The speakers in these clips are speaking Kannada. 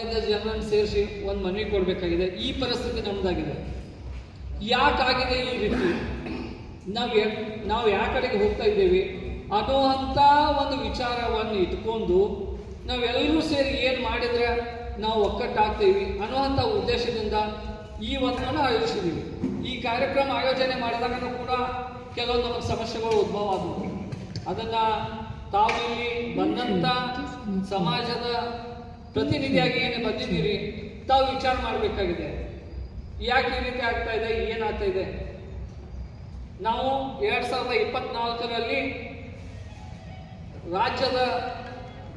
15 ಜನರನ್ನು ಸೇರಿಸಿ ಒಂದು ಮನವಿ ಕೊಡಬೇಕಾಗಿದೆ. ಈ ಪರಿಸ್ಥಿತಿ ನಮ್ಮದಾಗಿದೆ. ಯಾಕಾಗಿದೆ ಈ ರೀತಿ, ನಾವು ಯಾವ ಕಡೆಗೆ ಹೋಗ್ತಾ ಇದ್ದೇವೆ ಅನ್ನುವಂಥ ಒಂದು ವಿಚಾರವನ್ನು ಇಟ್ಕೊಂಡು ನಾವೆಲ್ಲರೂ ಸೇರಿ ಏನು ಮಾಡಿದರೆ ನಾವು ಒಕ್ಕಟ್ಟಾಗ್ತೀವಿ ಅನ್ನುವಂಥ ಉದ್ದೇಶದಿಂದ ಈ ಒಂದನ್ನು ಆಯೋಜಿಸಿದ್ದೀವಿ. ಈ ಕಾರ್ಯಕ್ರಮ ಆಯೋಜನೆ ಮಾಡಿದಾಗಲೂ ಕೂಡ ಕೆಲವೊಂದು ನಮಗೆ ಸಮಸ್ಯೆಗಳು ಉದ್ಭವ ಆದವು. ಅದನ್ನು ತಾವು ಇಲ್ಲಿ ಬಂದಂಥ ಸಮಾಜದ ಪ್ರತಿನಿಧಿಯಾಗಿ ಏನು ಬಂದಿದ್ದೀರಿ ತಾವು ವಿಚಾರ ಮಾಡಬೇಕಾಗಿದೆ. ಯಾಕೆ ಈ ರೀತಿ ಆಗ್ತಾ ಇದೆ, ಏನಾಗ್ತಾ ಇದೆ? ನಾವು 2024ರಲ್ಲಿ ರಾಜ್ಯದ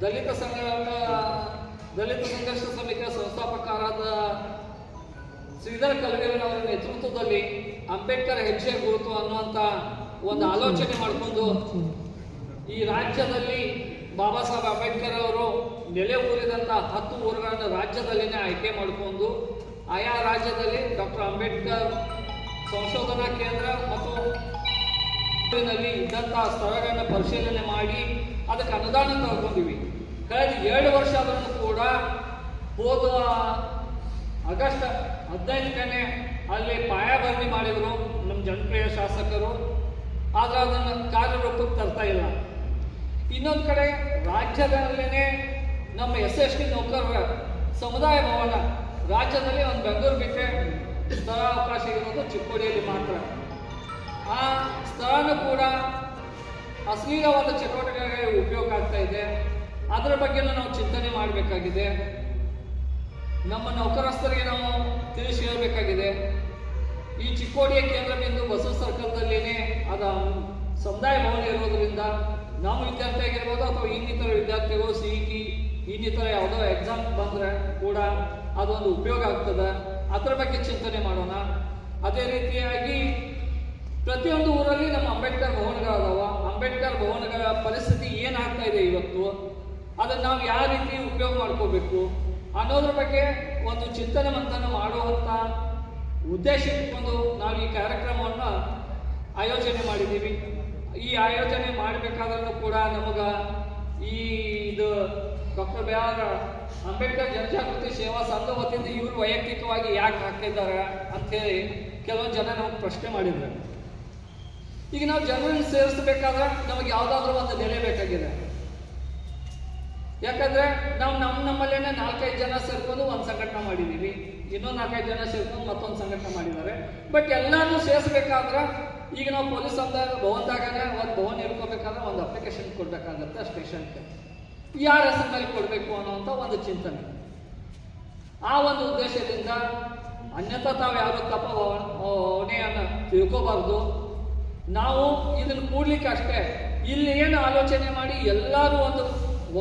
ದಲಿತ ಸಂಘರ್ಷ ಸಮಿತಿಯ ಸಂಸ್ಥಾಪಕರಾದ ಶ್ರೀಧರ್ ಕಲಗೇರನವರ ನೇತೃತ್ವದಲ್ಲಿ ಅಂಬೇಡ್ಕರ್ ಹೆಜ್ಜೆ ಗುರುತು ಅನ್ನುವಂಥ ಒಂದು ಆಲೋಚನೆ ಮಾಡಿಕೊಂಡು ಈ ರಾಜ್ಯದಲ್ಲಿ ಬಾಬಾ ಸಾಹೇಬ್ ಅಂಬೇಡ್ಕರ್ ಅವರು ನೆಲೆ ಊರಿದಂಥ 10 ಊರುಗಳನ್ನು ರಾಜ್ಯದಲ್ಲಿನೇ ಆಯ್ಕೆ ಮಾಡಿಕೊಂಡು ಆಯಾ ರಾಜ್ಯದಲ್ಲಿ ಡಾಕ್ಟರ್ ಅಂಬೇಡ್ಕರ್ ಸಂಶೋಧನಾ ಕೇಂದ್ರ ಮತ್ತು ಇದ್ದಂಥ ಸ್ಥಳಗಳನ್ನು ಪರಿಶೀಲನೆ ಮಾಡಿ ಅದಕ್ಕೆ ಅನುದಾನ ತಗೊಂಡಿವಿ. ಕಳೆದ 2 ವರ್ಷ ಆದ್ರೂ ಕೂಡ ಹೋದ ಆಗಸ್ಟ್ 15ನೇ ಅಲ್ಲಿ ಪಾಯಬಂದಿ ಮಾಡಿದರು ನಮ್ಮ ಜನಪ್ರಿಯ ಶಾಸಕರು. ಆದರೆ ಅದನ್ನು ಕಾರ್ಯರೂಪಕ್ಕೆ ತರ್ತಾ ಇಲ್ಲ. ಇನ್ನೊಂದು ಕಡೆ ರಾಜ್ಯದಲ್ಲೇ ನಮ್ಮ SST ನೌಕರರ ಸಮುದಾಯ ಭವನ ರಾಜ್ಯದಲ್ಲಿ ಒಂದು ಬೆಂಗಳೂರು ಬಿಟ್ಟರೆ ಸ್ಥಳಾವಕಾಶ ಇರೋದು ಚಿಕ್ಕೋಡಿಯಲ್ಲಿ ಮಾತ್ರ. ಆ ಸ್ಥಳನೂ ಕೂಡ ಅಶ್ಲೀಲವಾದ ಚಟುವಟಿಕೆಗಳಿಗೆ ಉಪಯೋಗ ಆಗ್ತಾ ಇದೆ. ಅದರ ಬಗ್ಗೆನೂ ನಾವು ಚಿಂತನೆ ಮಾಡಬೇಕಾಗಿದೆ. ನಮ್ಮ ನೌಕರಸ್ಥರಿಗೆ ನಾವು ತಿಳಿಸಿ ಹೇಳಬೇಕಾಗಿದೆ. ಈ ಚಿಕ್ಕೋಡಿಯ ಕೇಂದ್ರ ಬಿಂದು ಬಸವ ಸರ್ಕಲ್ದಲ್ಲಿನೇ ಅದ ಸಮುದಾಯ ಭವನ ಇರೋದ್ರಿಂದ ನಮ್ಮ ವಿದ್ಯಾರ್ಥಿಯಾಗಿರ್ಬೋದು ಅಥವಾ ಇನ್ನಿತರ ವಿದ್ಯಾರ್ಥಿಗಳು CET ಇನ್ನಿತರ ಯಾವುದೋ ಎಕ್ಸಾಮ್ ಬಂದರೆ ಕೂಡ ಅದೊಂದು ಉಪಯೋಗ ಆಗ್ತದೆ. ಅದರ ಬಗ್ಗೆ ಚಿಂತನೆ ಮಾಡೋಣ. ಅದೇ ರೀತಿಯಾಗಿ ಪ್ರತಿಯೊಂದು ಊರಲ್ಲಿ ನಮ್ಮ ಅಂಬೇಡ್ಕರ್ ಭವನಗಳದಾವ. ಅಂಬೇಡ್ಕರ್ ಭವನಗಳ ಪರಿಸ್ಥಿತಿ ಏನಾಗ್ತಾ ಇದೆ ಇವತ್ತು, ಅದನ್ನು ನಾವು ಯಾವ ರೀತಿ ಉಪಯೋಗ ಮಾಡ್ಕೋಬೇಕು ಅನ್ನೋದ್ರ ಬಗ್ಗೆ ಒಂದು ಚಿಂತನೆ ಮಂಥನ ಮಾಡುವಂಥ ಉದ್ದೇಶ ಇಟ್ಕೊಂಡು ನಾವು ಈ ಕಾರ್ಯಕ್ರಮವನ್ನು ಆಯೋಜನೆ ಮಾಡಿದ್ದೀವಿ. ಈ ಆಯೋಜನೆ ಮಾಡಬೇಕಾದ್ರೂ ಕೂಡ ನಮಗೆ ಇದು ಡಾಕ್ಟರ್ B.R. ಅಂಬೇಡ್ಕರ್ ಜನಜಾಗೃತಿ ಸೇವಾ ಸಂಘ ವತಿಯಿಂದ ಇವರು ವೈಯಕ್ತಿಕವಾಗಿ ಯಾಕೆ ಹಾಕಿದ್ದಾರೆ ಅಂಥೇಳಿ ಕೆಲವೊಂದು ಜನ ನಮಗೆ ಪ್ರಶ್ನೆ ಮಾಡಿದ್ರು. ಈಗ ನಾವು ಜನರನ್ನು ಸೇರಿಸಬೇಕಾದ್ರೆ ನಮಗೆ ಯಾವುದಾದ್ರೂ ಒಂದು ನೆಲೆ ಬೇಕಾಗಿದೆ. ಯಾಕಂದರೆ ನಾವು ನಮ್ಮಲ್ಲೇನೆ 4-5 ಜನ ಸೇರ್ಕೊಂಡು ಒಂದು ಸಂಘಟನೆ ಮಾಡಿದ್ದೀವಿ, ಇನ್ನೊಂದು 4-5 ಜನ ಸೇರ್ಕೊಂಡು ಮತ್ತೊಂದು ಸಂಘಟನೆ ಮಾಡಿದ್ದಾರೆ. ಬಟ್ ಎಲ್ಲರೂ ಸೇರಿಸ್ಬೇಕಾದ್ರೆ ಈಗ ನಾವು ಪೊಲೀಸ್ ಭವನದಾಗನೇ ಒಂದು ಭವನ ಇಟ್ಕೋಬೇಕಾದ್ರೆ ಒಂದು ಅಪ್ಲಿಕೇಶನ್ ಕೊಡಬೇಕಾಗತ್ತೆ ಸ್ಟೇಷನ್ಗೆ. ಯಾರ ಹೆಸರಿನಲ್ಲಿ ಕೊಡಬೇಕು ಅನ್ನೋಂಥ ಒಂದು ಚಿಂತನೆ. ಆ ಒಂದು ಉದ್ದೇಶದಿಂದ ಅನ್ಯಥಾ ತಾವು ಯಾರು ತಪ್ಪ ಹೊಣೆಯನ್ನು ತಿಳ್ಕೋಬಾರ್ದು. ನಾವು ಇದನ್ನು ಕೂಡ್ಲಿಕ್ಕೆ ಅಷ್ಟೇ ಇಲ್ಲಿ ಏನು ಆಲೋಚನೆ ಮಾಡಿ ಎಲ್ಲರೂ ಒಂದು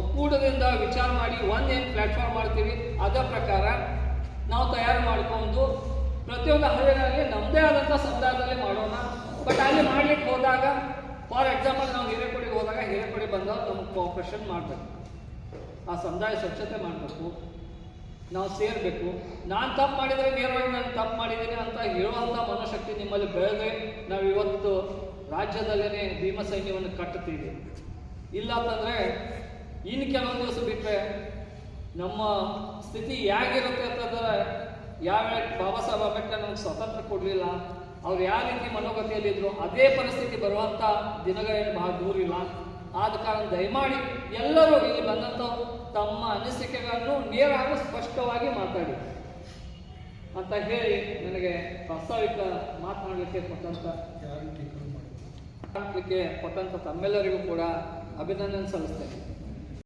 ಒಕ್ಕೂಟದಿಂದ ವಿಚಾರ ಮಾಡಿ ಒಂದೇನು ಪ್ಲಾಟ್ಫಾರ್ಮ್ ಮಾಡ್ತೀವಿ ಅದರ ಪ್ರಕಾರ ನಾವು ತಯಾರು ಮಾಡಿಕೊಂಡು ಪ್ರತಿಯೊಂದು ಹಳ್ಳಿಗಳಲ್ಲಿ ನಮ್ಮದೇ ಆದಂಥ ಸಮುದಾಯದಲ್ಲಿ ಮಾಡೋಣ. ಬಟ್ ಅಲ್ಲಿ ಮಾಡ್ಲಿಕ್ಕೆ ಹೋದಾಗ ಫಾರ್ ಎಕ್ಸಾಂಪಲ್ ನಾವು ಹಿರೇಕೊಡಿಗೆ ಹೋದಾಗ ಹಿರೇಕೊಡಿ ಬಂದವರು ನಮಗೆ ಕೋಆಪ್ರೇಷನ್ ಮಾಡಬೇಕು. ಆ ಸಮುದಾಯ ಸ್ವಚ್ಛತೆ ಮಾಡಬೇಕು, ನಾವು ಸೇರಬೇಕು. ನಾನು ತಪ್ಪು ಮಾಡಿದರೆ ನೇರವಾಗಿ ನಾನು ತಪ್ಪು ಮಾಡಿದ್ದೀನಿ ಅಂತ ಹೇಳುವಂಥ ಮನೋಶಕ್ತಿ ನಿಮ್ಮಲ್ಲಿ ಬೆಳೆದ್ರೆ ನಾವು ಇವತ್ತು ರಾಜ್ಯದಲ್ಲೇ ಭೀಮ ಸೈನ್ಯವನ್ನು ಕಟ್ಟುತ್ತೀವಿ. ಇಲ್ಲ ಅಂತಂದರೆ ಇನ್ನು ಕೆಲವೊಂದು ದಿವಸ ಬಿಟ್ಟರೆ ನಮ್ಮ ಸ್ಥಿತಿ ಹೇಗಿರುತ್ತೆ ಅಂತಂದರೆ ಯಾವ ಬಾಬಾ ಸಾಹೇಬ್ ಅಂಬೇಡ್ಕರ್ ನಮಗೆ ಸ್ವಾತಂತ್ರ್ಯ ಕೊಡಲಿಲ್ಲ, ಅವ್ರು ಯಾವ ರೀತಿ ಮನೋಗತಿಯಲ್ಲಿದ್ದರು ಅದೇ ಪರಿಸ್ಥಿತಿ ಬರುವಂಥ ದಿನಗಳೇನು ಬಹಳ ದೂರ ಇಲ್ಲ. ಆದ ಕಾರಣ ದಯಮಾಡಿ ಎಲ್ಲರೂ ಇಲ್ಲಿ ಬಂದಂಥ ತಮ್ಮ ಅನಿಸಿಕೆಗಳನ್ನು ನೇರವಾಗಿ ಸ್ಪಷ್ಟವಾಗಿ ಮಾತಾಡಿ ಅಂತ ಹೇಳಿ ನನಗೆ ಪ್ರಾಸ್ತಾವಿಕ ಮಾತನಾಡಲಿಕ್ಕೆ ಕೊಟ್ಟಂಥ ತಮ್ಮೆಲ್ಲರಿಗೂ ಕೂಡ ಅಭಿನಂದನೆ ಸಲ್ಲಿಸ್ತೇನೆ.